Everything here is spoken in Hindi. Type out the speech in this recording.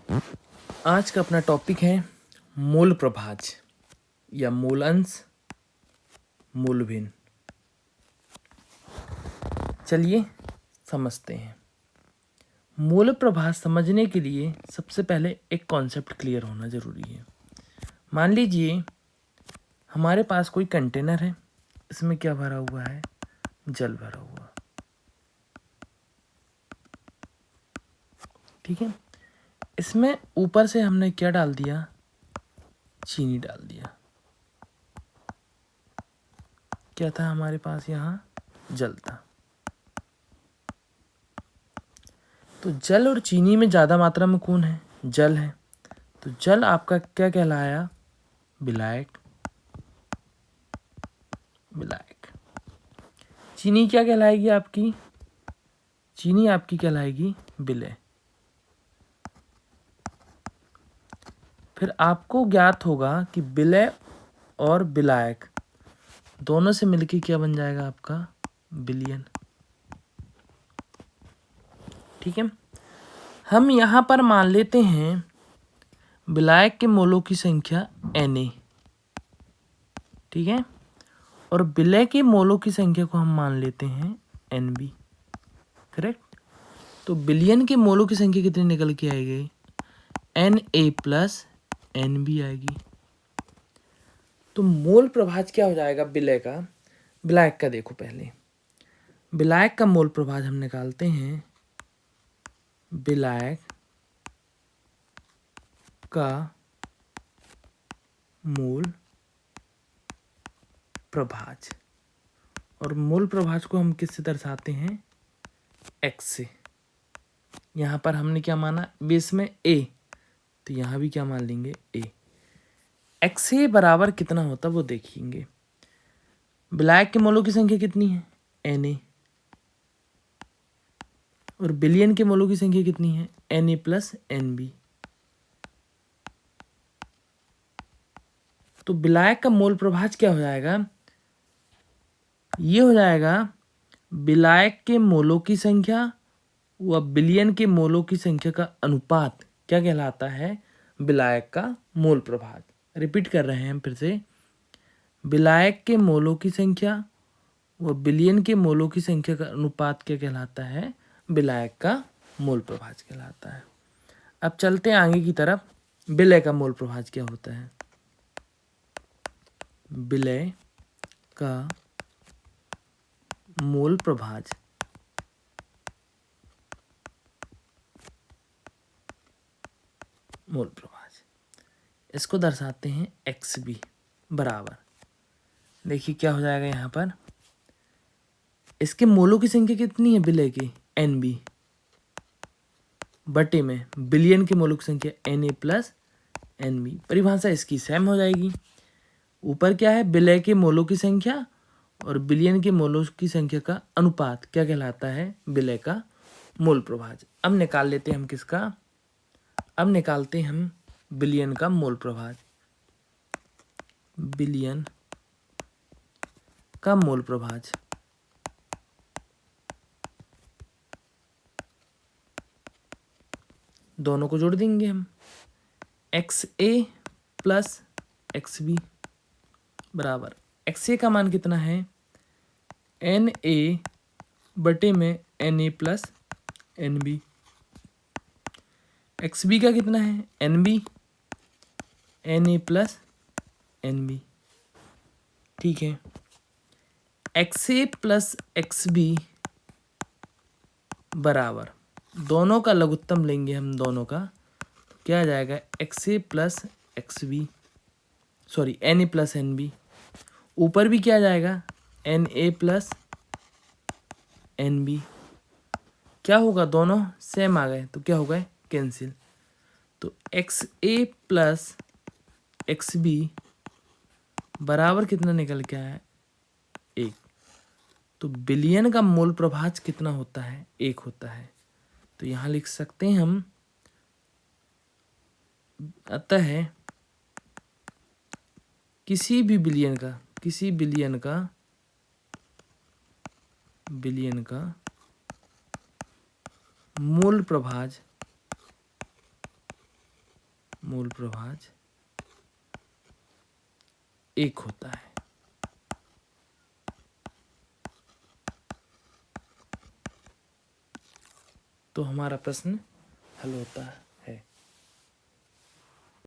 आज का अपना टॉपिक है मूल प्रभाज या मूलांश मूल भिन्न। चलिए समझते हैं। मूल प्रभाज समझने के लिए सबसे पहले एक कॉन्सेप्ट क्लियर होना जरूरी है। मान लीजिए हमारे पास कोई कंटेनर है, इसमें क्या भरा हुआ है? जल भरा हुआ। ठीक है, इसमें ऊपर से हमने क्या डाल दिया? चीनी डाल दिया। क्या था हमारे पास? यहाँ जल था। तो जल और चीनी में ज़्यादा मात्रा में कौन है? जल है। तो जल आपका क्या कहलाया? विलायक। विलायक। चीनी क्या कहलाएगी आपकी? चीनी आपकी कहलाएगी विलय। फिर आपको ज्ञात होगा कि विलय और विलायक दोनों से मिलके क्या बन जाएगा आपका? विलयन। ठीक है, हम यहाँ पर मान लेते हैं विलायक के मोलों की संख्या Na। ठीक है, और विलय के मोलों की संख्या को हम मान लेते हैं Nb। करेक्ट। तो विलयन के मोलों की संख्या कितनी निकल के आएगी? Na प्लस Nb आएगी। तो मोल प्रभाज क्या हो जाएगा विलय का? विलायक का देखो पहले। विलायक का मोल प्रभाज हम निकालते हैं। विलायक का मूल प्रभाज, और मूल प्रभाज को हम किससे दर्शाते हैं? x से। यहाँ पर हमने क्या माना? बेस में a, तो यहाँ भी क्या मान लेंगे? a। x से बराबर कितना होता वो देखेंगे। विलायक के मोलों की संख्या कितनी है? Na। और विलयन के मोलों की संख्या कितनी है? Na plus Nb। तो विलायक का मोल प्रभाज क्या हो जाएगा? ये हो जाएगा विलायक के मोलों की संख्या व विलयन के मोलों की संख्या का अनुपात क्या कहलाता है? विलायक का मोल प्रभाज। रिपीट कर रहे हैं हम फिर से। विलायक के मोलों की संख्या व विलयन के मोलों की संख्या का अनुपात क्या कहलाता है? विलायक का मोल प्रभाज कहलाता है। अब चलते हैं आगे की तरफ। विलय का मोल प्रभाज क्या होता है? विलय का मोल प्रभाज मोल प्रभाज इसको दर्शाते हैं XB बराबर। देखिए क्या हो जाएगा यहाँ पर? इसके मोलों की संख्या कितनी है विलय की? NB बटे में विलयन के मोलों की संख्या Na प्लस Nb। परिभाषा इसकी सेम हो जाएगी। ऊपर क्या है? विलय के मोलों की संख्या और विलयन के मोलों की संख्या का अनुपात क्या कहलाता है? विलय का मोल प्रभाज। अब निकाल लेते हैं हम किसका? अब निकालते हैं हम विलयन का मोल प्रभाज। विलयन का मोल प्रभाज दोनों को जोड़ देंगे हम। XA प्लस XB बराबर XA का मान कितना है? Na बटे में Na प्लस Nb। XB का कितना है? Nb Na plus Nb। ठीक है, XA प्लस XB बराबर दोनों का लघुत्तम लेंगे हम दोनों का, तो क्या आ जाएगा? XA plus XB, sorry Na plus Nb। ऊपर भी क्या आ जाएगा? Na plus Nb। क्या होगा? दोनों सेम आ गए तो क्या हो गए? कैंसिल। तो XA प्लस XB बराबर कितना निकल के आया? 1। तो विलयन का मोल प्रभाज कितना होता है? 1 होता है। तो यहाँ लिख सकते हैं हम, अतः किसी भी विलयन का मूल प्रभाज मूल प्रभाज 1 होता है। तो हमारा प्रश्न हल होता है।